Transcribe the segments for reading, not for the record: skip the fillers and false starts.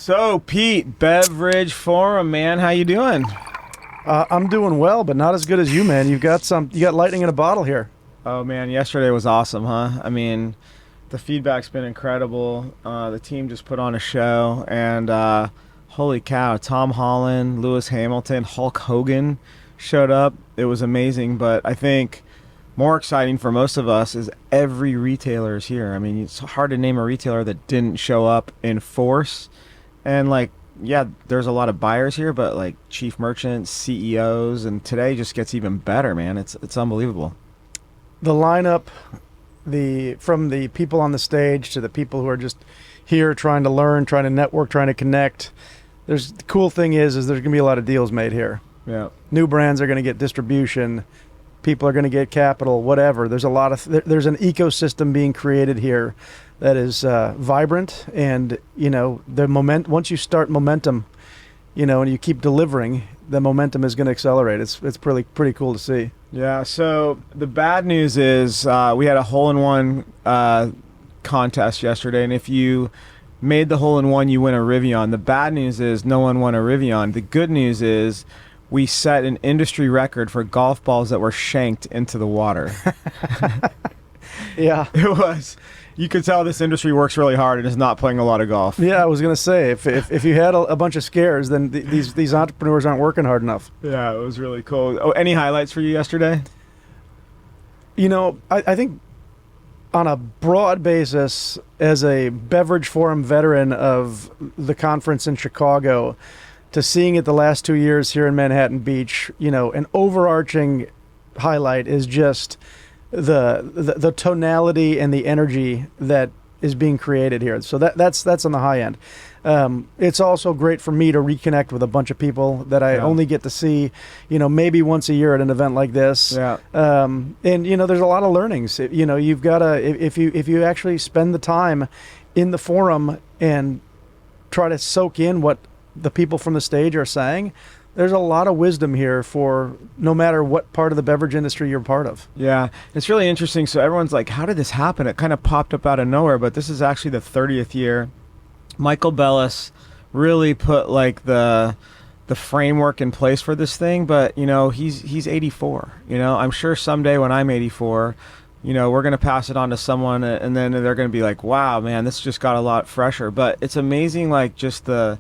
So, Pete, Beverage Forum, man, how you doing? I'm doing well, but not as good as you, man. You got lightning in a bottle here. Oh, man, yesterday was awesome, huh? I mean, the feedback's been incredible. The team just put on a show, and holy cow, Tom Holland, Lewis Hamilton, Hulk Hogan showed up. It was amazing, but I think more exciting for most of us is every retailer is here. I mean, it's hard to name a retailer that didn't show up in force. And yeah, there's a lot of buyers here, but like chief merchants, CEOs, and today just gets even better, man. It's unbelievable. The lineup, from the people on the stage to the people who are just here trying to learn, trying to network, trying to connect. The cool thing is there's gonna be a lot of deals made here. Yeah. New brands are gonna get distribution. People are gonna get capital, whatever. There's there's an ecosystem being created here that is vibrant, and once you start momentum, and you keep delivering, the momentum is going to accelerate. It's pretty cool to see. Yeah. So the bad news is we had a hole-in-one contest yesterday, and if you made the hole-in-one, you win a Rivian. The bad news is no one won a Rivian. The good news is we set an industry record for golf balls that were shanked into the water. Yeah. It was. You could tell this industry works really hard and is not playing a lot of golf. Yeah, I was going to say, if you had a bunch of scares, then these entrepreneurs aren't working hard enough. Yeah, it was really cool. Oh, any highlights for you yesterday? I think on a broad basis, as a Beverage Forum veteran of the conference in Chicago, to seeing it the last 2 years here in Manhattan Beach, an overarching highlight is just the tonality and the energy that is being created here. So that's on the high end. It's also great for me to reconnect with a bunch of people that I only get to see, maybe once a year at an event like this. Yeah. And there's a lot of learnings. You've got to, if you actually spend the time in the forum and try to soak in what the people from the stage are saying, there's a lot of wisdom here for no matter what part of the beverage industry you're part of. Yeah, it's really interesting. So everyone's like, how did this happen? It kind of popped up out of nowhere, but this is actually the 30th year. Michael Bellis really put like the framework in place for this thing, but he's 84. I'm sure someday when I'm 84, we're going to pass it on to someone, and then they're going to be like, wow, man, this just got a lot fresher. But it's amazing, like just the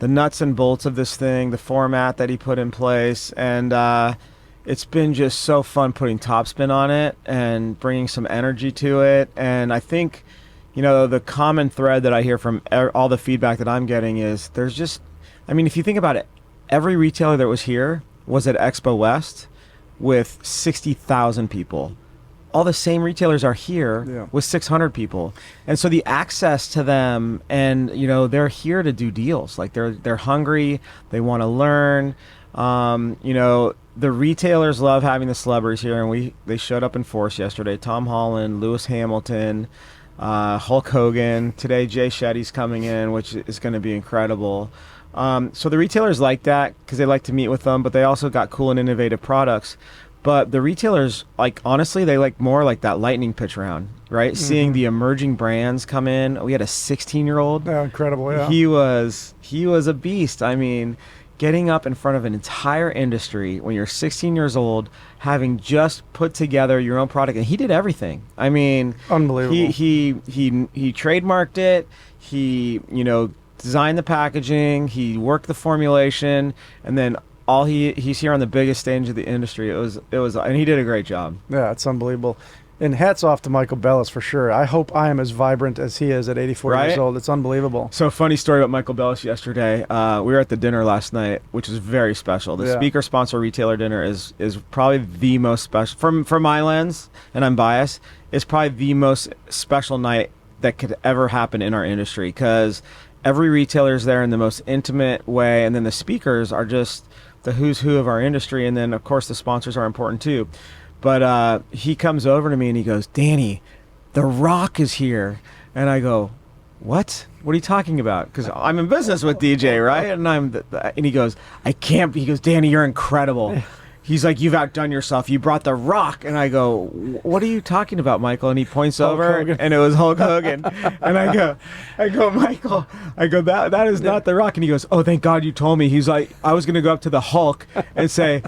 nuts and bolts of this thing, the format that he put in place, and it's been just so fun putting topspin on it and bringing some energy to it. And I think, the common thread that I hear from all the feedback that I'm getting is there's just, if you think about it, every retailer that was here was at Expo West with 60,000 people. All the same retailers are here with 600 people. And so the access to them, and they're here to do deals. Like they're hungry, they want to learn. The retailers love having the celebrities here, and they showed up in force yesterday. Tom Holland, Lewis Hamilton, Hulk Hogan. Today Jay Shetty's coming in, which is going to be incredible. So the retailers like that because they like to meet with them, but they also got cool and innovative products. But the retailers, honestly, they like more like that lightning pitch round, right? Mm-hmm. Seeing the emerging brands come in. We had a 16-year-old. Oh, incredible, yeah. He was a beast. Getting up in front of an entire industry when you're 16 years old, having just put together your own product, and he did everything. Unbelievable. He trademarked it. He, designed the packaging. He worked the formulation, and then he's here on the biggest stage of the industry. It was, and he did a great job. Yeah, it's unbelievable. And hats off to Michael Bellis for sure. I hope I am as vibrant as he is at 84 years old. It's unbelievable. So funny story about Michael Bellis yesterday. We were at the dinner last night, which is very special. The speaker sponsor retailer dinner is probably the most special from my lens, and I'm biased. It's probably the most special night that could ever happen in our industry because every retailer is there in the most intimate way, and then the speakers are just the who's who of our industry, and then of course the sponsors are important too. But he comes over to me and he goes, Danny, The Rock is here. And I go, what are you talking about? Because I'm in business with DJ, right? And and he goes, he goes, Danny, you're incredible. he's like, you've outdone yourself. You brought The Rock. And I go, what are you talking about, Michael? And he points over, Hogan. and it was Hulk Hogan. And I go, Michael, that is not The Rock. And he goes, oh, thank God you told me. He's like, I was going to go up to the Hulk and say,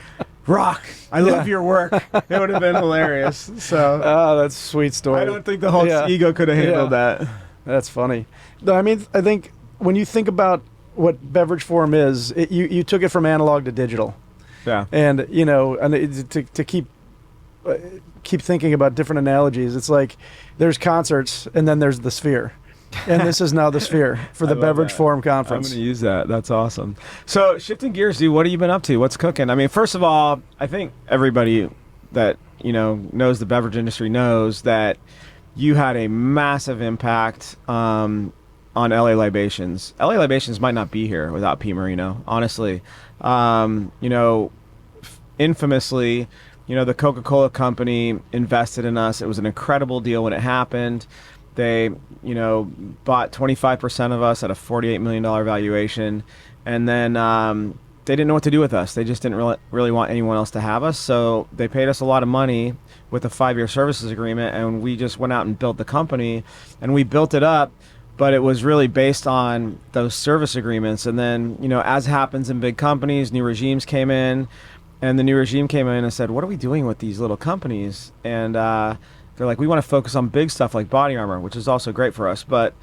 Rock, I love your work. It would have been hilarious. So, that's a sweet story. I don't think the Hulk's ego could have handled that. That's funny. No, I mean, I think when you think about what Beverage Forum is, you took it from analog to digital. Yeah. And, you know, and to keep thinking about different analogies, it's like there's concerts and then there's the Sphere. And this is now the Sphere for the Beverage Forum Conference. I'm going to use that. That's awesome. So, shifting gears, dude, what have you been up to? What's cooking? I mean, first of all, I think everybody that, you know, knows the beverage industry knows that you had a massive impact on LA Libations. LA Libations might not be here without Pete Marino, honestly. You know, infamously, you know, the Coca-Cola company invested in us. It was an incredible deal when it happened. They, you know, bought 25% of us at a $48 million valuation. And then they didn't know what to do with us. They just didn't really want anyone else to have us. So they paid us a lot of money with a 5-year services agreement. And we just went out and built the company. And we built it up. But it was really based on those service agreements. And then, you know, as happens in big companies, new regimes came in. And the new regime came in and said, what are we doing with these little companies? And they're like, we want to focus on big stuff like body armor, which is also great for us. But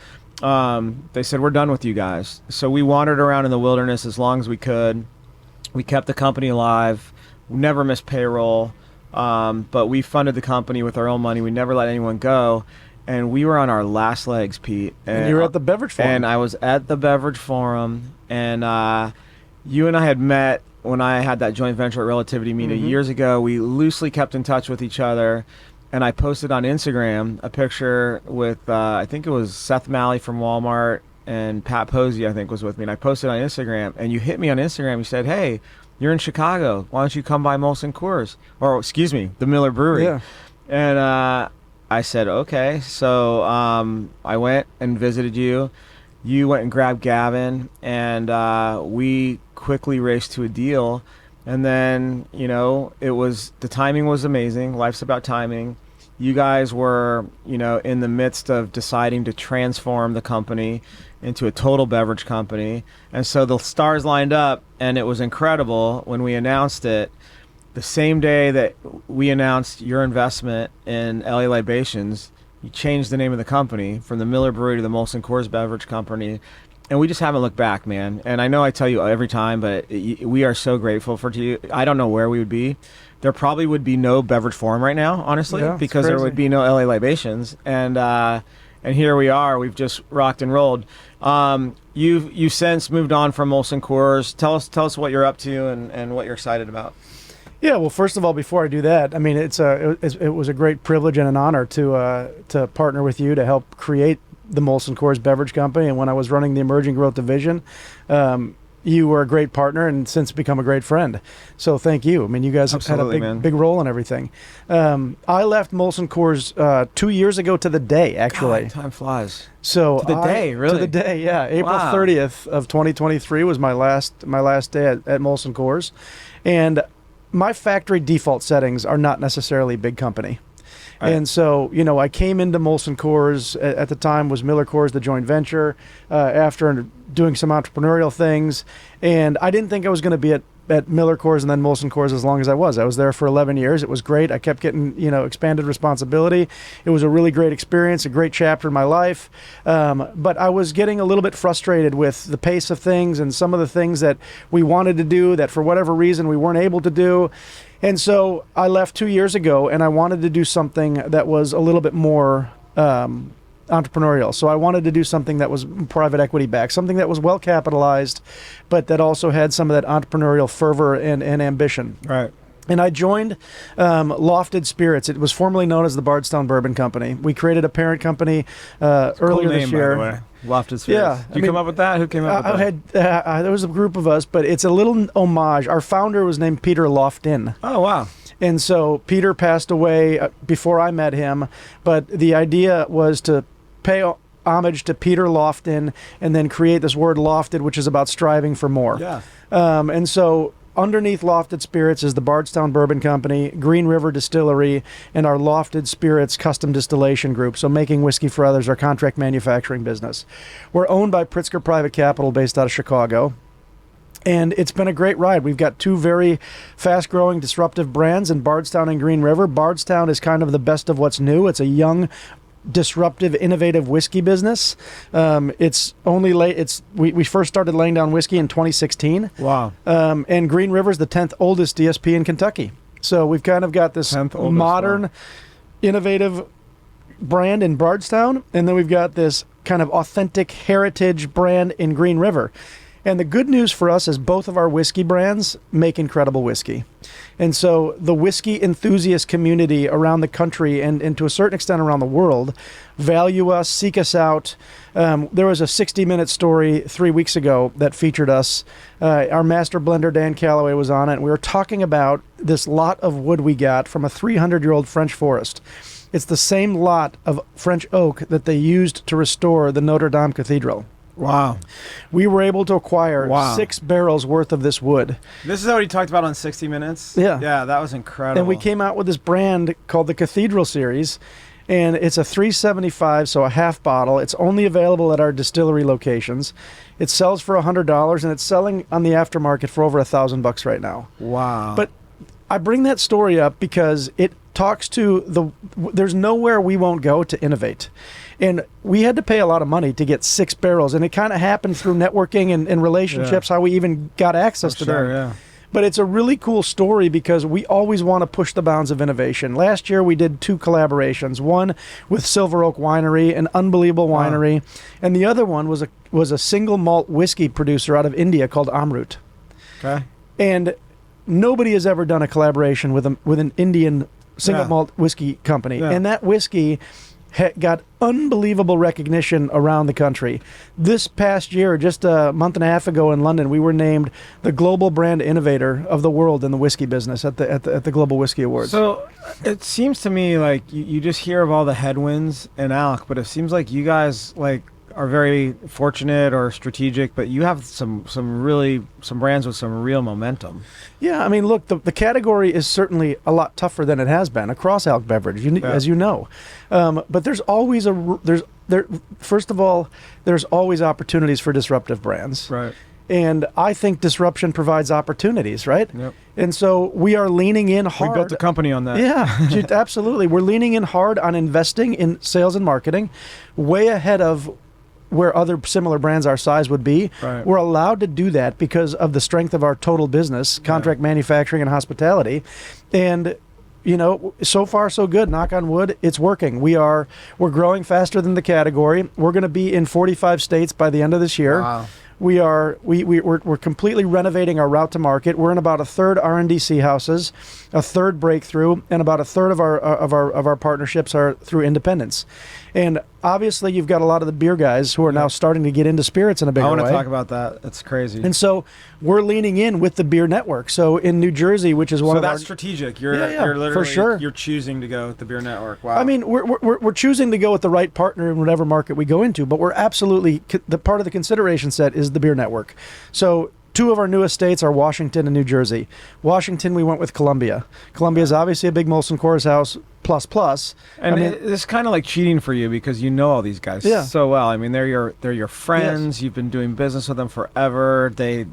they said, we're done with you guys. So we wandered around in the wilderness as long as we could. We kept the company alive. We never missed payroll. But we funded the company with our own money. We never let anyone go. And we were on our last legs, Pete. And you were at the Beverage Forum. And I was at the Beverage Forum. And you and I had met when I had that joint venture at Relativity Media years ago. We loosely kept in touch with each other. And I posted on Instagram a picture with, I think it was Seth Malley from Walmart and Pat Posey, I think, was with me. And I posted on Instagram. And you hit me on Instagram. You said, hey, you're in Chicago. Why don't you come by Molson Coors? Or, excuse me, the Miller Brewery. Yeah. And I said, okay. So I went and visited you. You went and grabbed Gavin. And we quickly raced to a deal. And then, you know, the timing was amazing. Life's about timing. You guys were, you know, in the midst of deciding to transform the company into a total beverage company. And so the stars lined up, and it was incredible when we announced it. The same day that we announced your investment in LA Libations, you changed the name of the company from the Miller Brewery to the Molson Coors Beverage Company. And we just haven't looked back, man. And I know I tell you every time, but we are so grateful for you. I don't know where we would be. There probably would be no Beverage Forum right now, honestly, because there would be no LA Libations. And here we are. We've just rocked and rolled. You've since moved on from Molson Coors. Tell us what you're up to and what you're excited about. Yeah, well, first of all, before I do that, I mean, it was a great privilege and an honor to partner with you to help create the Molson Coors Beverage Company. And when I was running the Emerging Growth Division, you were a great partner and since become a great friend. So thank you. I mean, you guys have had a big role in everything. I left Molson Coors 2 years ago to the day, actually. God, time flies. So to the day, really? To the day, yeah. April 30th of 2023 was my last day at Molson Coors. And my factory default settings are not necessarily big company. Right. And so, you know, I came into Molson Coors, at the time was Miller Coors, the joint venture, after doing some entrepreneurial things. And I didn't think I was going to be at Miller Coors and then Molson Coors as long as I was. I was there for 11 years. It was great. I kept getting, you know, expanded responsibility. It was a really great experience, a great chapter in my life. But I was getting a little bit frustrated with the pace of things and some of the things that we wanted to do that for whatever reason we weren't able to do. And so I left 2 years ago, and I wanted to do something that was a little bit more entrepreneurial. So I wanted to do something that was private equity backed, something that was well capitalized, but that also had some of that entrepreneurial fervor and ambition. Right. And I joined Lofted Spirits. It was formerly known as the Bardstown Bourbon Company. We created a parent company earlier this year. By the way. Lofted Spirits. Yeah, Did you come up with that? Who came up with that? There was a group of us, but it's a little homage. Our founder was named Peter Loftin. Oh, wow. And so Peter passed away before I met him, but the idea was to pay homage to Peter Loftin and then create this word lofted, which is about striving for more. Yeah. And so underneath Lofted Spirits is the Bardstown Bourbon Company, Green River Distillery, and our Lofted Spirits Custom Distillation Group, so making whiskey for others, our contract manufacturing business. We're owned by Pritzker Private Capital based out of Chicago. And it's been a great ride. We've got two very fast-growing, disruptive brands in Bardstown and Green River. Bardstown is kind of the best of what's new. It's a young, disruptive, innovative whiskey business. It's only late. We first started laying down whiskey in 2016. Wow. And Green River is the 10th oldest DSP in Kentucky. So we've kind of got this modern, innovative brand in Bardstown, and then we've got this kind of authentic heritage brand in Green River. And the good news for us is both of our whiskey brands make incredible whiskey. And so the whiskey enthusiast community around the country and to a certain extent around the world value us, seek us out. There was a 60-minute story 3 weeks ago that featured us. Our master blender, Dan Calloway, was on it. And we were talking about this lot of wood we got from a 300-year-old French forest. It's the same lot of French oak that they used to restore the Notre Dame Cathedral. Wow. We were able to acquire 6 barrels worth of this wood. This is what he talked about on 60 Minutes? Yeah. Yeah, that was incredible. And we came out with this brand called the Cathedral Series, and it's a $3.75, so a half bottle. It's only available at our distillery locations. It sells for $100, and it's selling on the aftermarket for over $1,000 right now. Wow. But I bring that story up because it talks to there's nowhere we won't go to innovate. And we had to pay a lot of money to get 6 barrels, and it kind of happened through networking and relationships, how we even got access to them. Yeah. But it's a really cool story because we always want to push the bounds of innovation. Last year, we did 2 collaborations, one with Silver Oak Winery, an unbelievable winery, and the other one was a single malt whiskey producer out of India called Amrut. Okay. And nobody has ever done a collaboration with an Indian single malt whiskey company. Yeah. And that whiskey got unbelievable recognition around the country. This past year, just a month and a half ago in London, we were named the global brand innovator of the world in the whiskey business at the Global Whiskey Awards. So it seems to me like you just hear of all the headwinds in ALC, but it seems like you guys are very fortunate or strategic, but you have some brands with some real momentum. Yeah, I mean, look, the category is certainly a lot tougher than it has been across ALC beverage, as you know. But there's always first of all, there's always opportunities for disruptive brands. Right. And I think disruption provides opportunities, right? Yep. And so we are leaning in hard. We built the company on that. Yeah, absolutely. We're leaning in hard on investing in sales and marketing, way ahead of where other similar brands our size would be. Right. We're allowed to do that because of the strength of our total business, contract manufacturing and hospitality. And so far so good, knock on wood, it's working. We're growing faster than the category. We're going to be in 45 states by the end of this year. Wow. We're completely renovating our route to market. We're in about a third R&DC houses, a third Breakthru, and about a third of our partnerships are through independents. And obviously, you've got a lot of the beer guys who are now starting to get into spirits in a bigger way. I want to talk about that. That's crazy. And so we're leaning in with the beer network. So in New Jersey, which is one of our... So that's strategic. You're literally... For sure. You're choosing to go with the beer network. Wow. I mean, we're choosing to go with the right partner in whatever market we go into, but we're absolutely... The part of the consideration set is the beer network. So 2 of our newest states are Washington and New Jersey. Washington, we went with Columbia. Columbia is obviously a big Molson Coors house, plus. And it's kind of like cheating for you because you know all these guys so well. I mean, they're your friends. Yes. You've been doing business with them forever. They,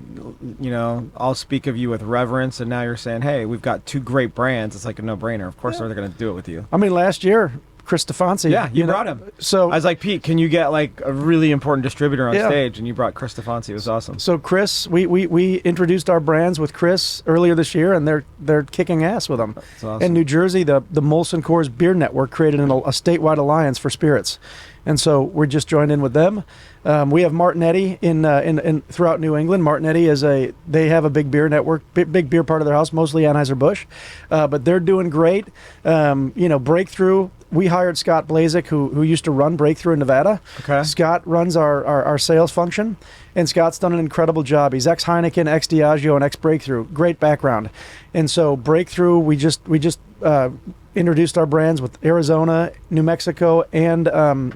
all speak of you with reverence. And now you're saying, hey, we've got 2 great brands. It's like a no-brainer. Of course, they're going to do it with you. I mean, last year, Chris Stefanski. Yeah, you brought him. So I was like, Pete, can you get a really important distributor on stage? And you brought Chris Stefanski. It was awesome. So Chris, we introduced our brands with Chris earlier this year, and they're kicking ass with them. That's awesome. In New Jersey, the Molson Coors Beer Network created a statewide alliance for spirits. And so we're just joined in with them. We have Martinetti in throughout New England. Martinetti they have a big beer network, big beer part of their house, mostly Anheuser-Busch, but they're doing great. Breakthru. We hired Scott Blazek, who used to run Breakthru in Nevada. Okay. Scott runs our sales function, and Scott's done an incredible job. He's ex-Heineken, ex-Diageo, and ex-Breakthru. Great background. And so Breakthru, we just introduced our brands with Arizona, New Mexico, and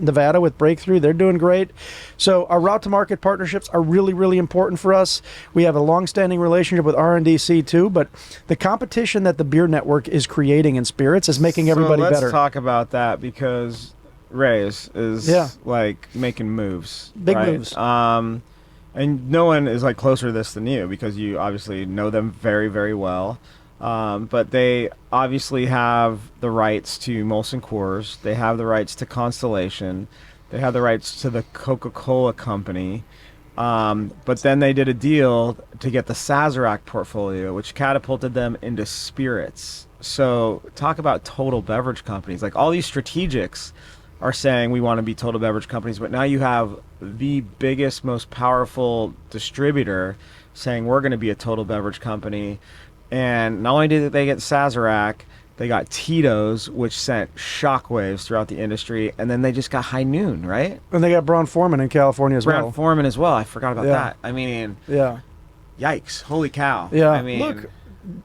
Nevada with Breakthru. They're doing great. So our route to market partnerships are really, really important for us. We have a long-standing relationship with R&DC too, but the competition that the beer network is creating in spirits is making everybody let's better. Let's talk about that, because Reyes is like making moves. Big right? moves. And no one is like closer to this than you, because you obviously know them very, very well. But they obviously have the rights to Molson Coors. They have the rights to Constellation. They have the rights to the Coca-Cola company. But then they did a deal to get the Sazerac portfolio, which catapulted them into spirits. So talk about total beverage companies. Like, all these strategics are saying we want to be total beverage companies, but now you have the biggest, most powerful distributor saying we're going to be a total beverage company. And not only did they get Sazerac, they got Tito's, which sent shockwaves throughout the industry, and then they just got High Noon, right? And they got Brown-Forman in California as well. Brown-Forman as well. I forgot about that. I mean, yikes! Holy cow! Yeah. I mean, look,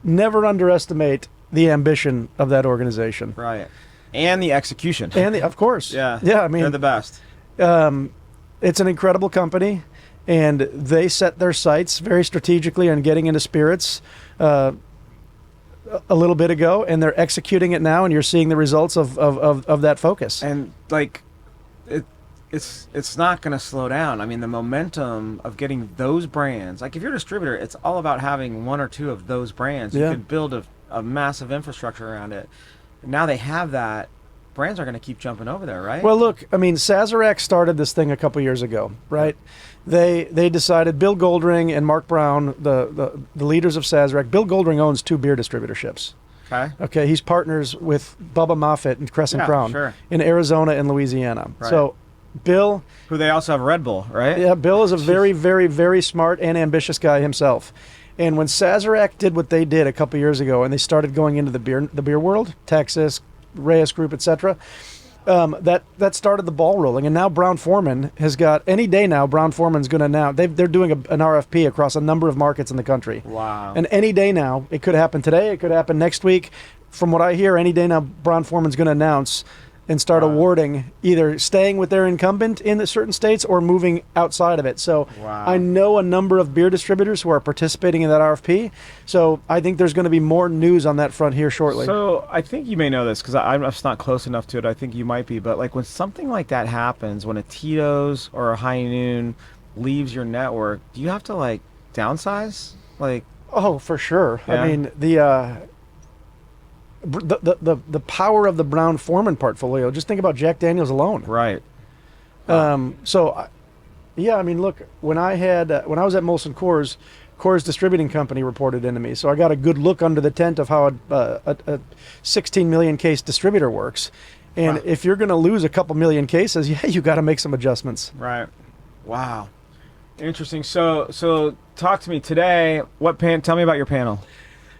never underestimate the ambition of that organization. Right. And the execution. And of course. Yeah. Yeah. I mean, they're the best. It's an incredible company, and they set their sights very strategically on getting into spirits a little bit ago, and they're executing it now, and you're seeing the results of that focus. And like, it's not going to slow down. I mean, the momentum of getting those brands, like if you're a distributor, it's all about having one or two of those brands. You can build a massive infrastructure around it. Now they have that. Brands are going to keep jumping over there, right? Well, look, I mean, Sazerac started this thing a couple years ago, right? They decided, Bill Goldring and Mark Brown, the leaders of Sazerac. Bill Goldring owns 2 beer distributorships. Okay, he's partners with Bubba Moffitt and Crescent Crown in Arizona and Louisiana. Right. So Bill, who they also have Red Bull, right? Yeah, Bill is a very, very, very smart and ambitious guy himself. And when Sazerac did what they did a couple years ago, and they started going into the beer world, Texas, Reyes Group, etc., that started the ball rolling. And now Brown-Forman has got, any day now, Brown-Forman's going to now, they're doing an RFP across a number of markets in the country. Wow. And any day now, it could happen today, it could happen next week. From what I hear, any day now, Brown-Forman's going to announce and start awarding, either staying with their incumbent in the certain states or moving outside of it. So I know a number of beer distributors who are participating in that RFP. So I think there's going to be more news on that front here shortly. So I think you may know this, because I'm just not close enough to it. I think you might be. But like, when something like that happens, when a Tito's or a High Noon leaves your network, do you have to like downsize? Like, oh, for sure. Yeah. I mean, the power of the Brown-Forman portfolio. Just think about Jack Daniel's alone. Right. So, yeah. I mean, look. When I was at Molson Coors, Coors Distributing Company reported into me, so I got a good look under the tent of how a 16 million case distributor works. And if you're going to lose a couple million cases, you got to make some adjustments. Right. Wow. Interesting. So talk to me today. Tell me about your panel.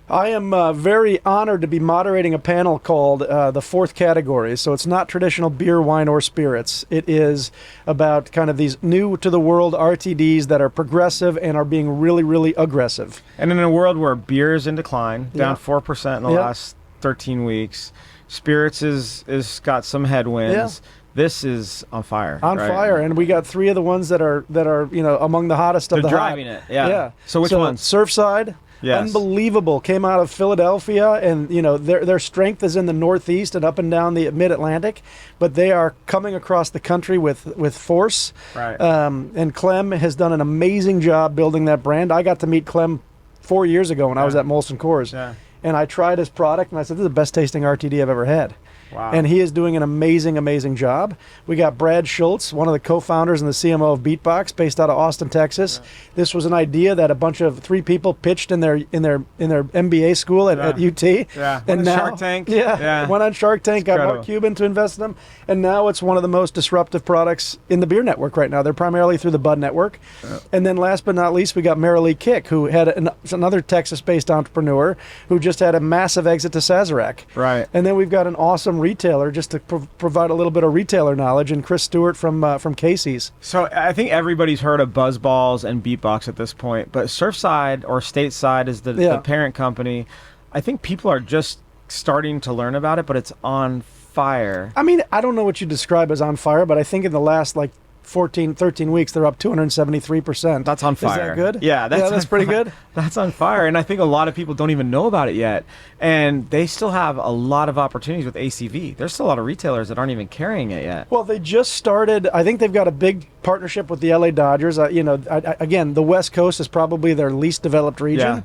I am very honored to be moderating a panel called the Fourth Category. So it's not traditional beer, wine, or spirits. It is about kind of these new-to-the-world RTDs that are progressive and are being really, really aggressive. And in a world where beer is in decline, down 4% in the last 13 weeks, spirits is got some headwinds. This is on fire. On fire, and we got 3 of the ones that are among the hottest of the hot. They're driving it. Yeah. So which ones? Surfside. Yes. Unbelievable. Came out of Philadelphia, and their strength is in the Northeast and up and down the Mid-Atlantic, but they are coming across the country with force. Right. And Clem has done an amazing job building that brand. I got to meet Clem 4 years ago when I was at Molson Coors, and I tried his product, and I said, "This is the best tasting RTD I've ever had." Wow. And he is doing an amazing, amazing job. We got Brad Schultz, one of the co-founders and the CMO of BeatBox, based out of Austin, Texas. Yeah. This was an idea that a bunch of 3 people pitched in their MBA school at UT. Yeah. And now, Shark Tank. Went on Shark Tank, got Mark Cuban to invest in them, and now it's one of the most disruptive products in the beer network right now. They're primarily through the Bud network. Yeah. And then last but not least, we got Marilee Kick, who had another Texas-based entrepreneur who just had a massive exit to Sazerac. Right. And then we've got an awesome retailer, just to provide a little bit of retailer knowledge, and Chris Stewart from Casey's. So I think everybody's heard of BuzzBalls and BeatBox at this point, but Surfside or Stateside is the parent company. I think people are just starting to learn about it, but it's on fire. I mean, I don't know what you describe as on fire, but I think in the last like 13 weeks, they're up 273%. That's on fire. Is that good? Yeah, that's pretty good. That's on fire. And I think a lot of people don't even know about it yet. And they still have a lot of opportunities with ACV. There's still a lot of retailers that aren't even carrying it yet. Well, they just started. I think they've got a big partnership with the LA Dodgers. Again, the West Coast is probably their least developed region. Yeah.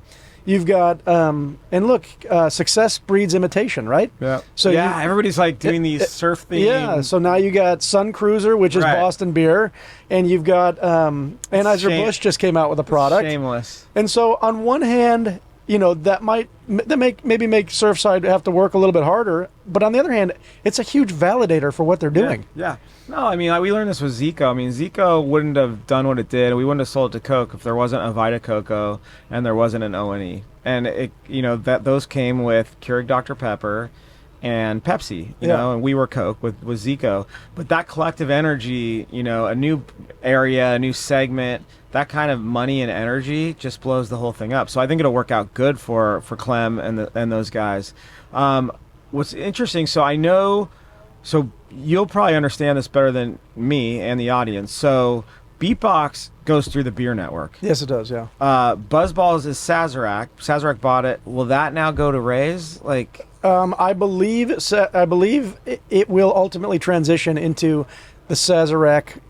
You've got, and look, success breeds imitation, right? Yeah. So everybody's like doing these surf themed. Yeah. So now you got Sun Cruiser, which is Boston beer, and you've got Anheuser-Busch just came out with a product. Shameless. And so on one hand, that might maybe make Surfside have to work a little bit harder, but on the other hand, it's a huge validator for what they're doing. Yeah. No, I mean, we learned this with Zico. I mean, Zico wouldn't have done what it did. We wouldn't have sold it to Coke if there wasn't a Vita Coco and there wasn't an O&E. And it, those came with Keurig Dr. Pepper and Pepsi, you know, and we were Coke with Zico. But that collective energy, a new area, a new segment, that kind of money and energy just blows the whole thing up. So I think it'll work out good for Clem and those guys. What's interesting, so you'll probably understand this better than me and the audience. So BeatBox goes through the beer network. Yes, it does, yeah. BuzzBalls is Sazerac. Sazerac bought it. Will that now go to Reyes? I believe it will ultimately transition into the Sazerac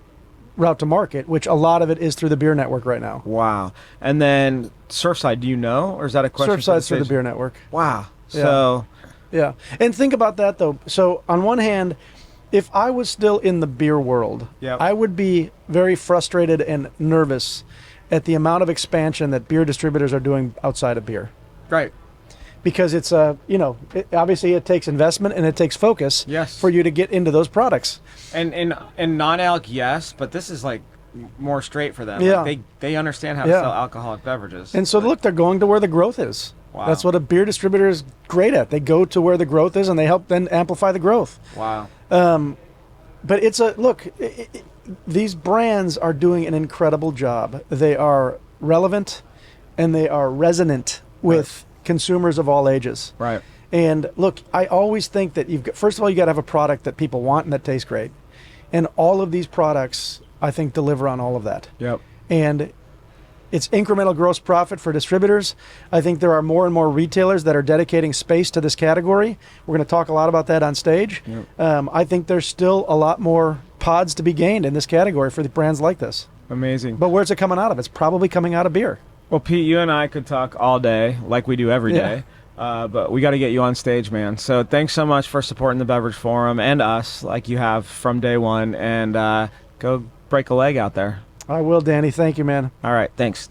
route to market, which a lot of it is through the beer network right now. Wow. And then Surfside, do you know, or is that a question? Surfside's through the beer network. Wow. Yeah. So yeah, and think about that though. So on one hand, if I was still in the beer world, I would be very frustrated and nervous at the amount of expansion that beer distributors are doing outside of beer. Right. Because it's obviously it takes investment and it takes focus for you to get into those products. And non-alc, yes, but this is like more straight for them. Yeah. They understand how to sell alcoholic beverages. And so look, they're going to where the growth is. Wow. That's what a beer distributor is great at. They go to where the growth is and they help then amplify the growth. Wow. But these brands are doing an incredible job. They are relevant and they are resonant with consumers of all ages. Right. And look, I always think that first of all, you got to have a product that people want and that tastes great. And all of these products, I think, deliver on all of that. Yep. And it's incremental gross profit for distributors. I think there are more and more retailers that are dedicating space to this category. We're going to talk a lot about that on stage. Yep. I think there's still a lot more pods to be gained in this category for the brands like this. Amazing. But where's it coming out of? It's probably coming out of beer. Well, Pete, you and I could talk all day, like we do every day. But we got to get you on stage, man. So thanks so much for supporting the Beverage Forum and us, like you have from day one. And go break a leg out there. I will, Danny. Thank you, man. All right. Thanks.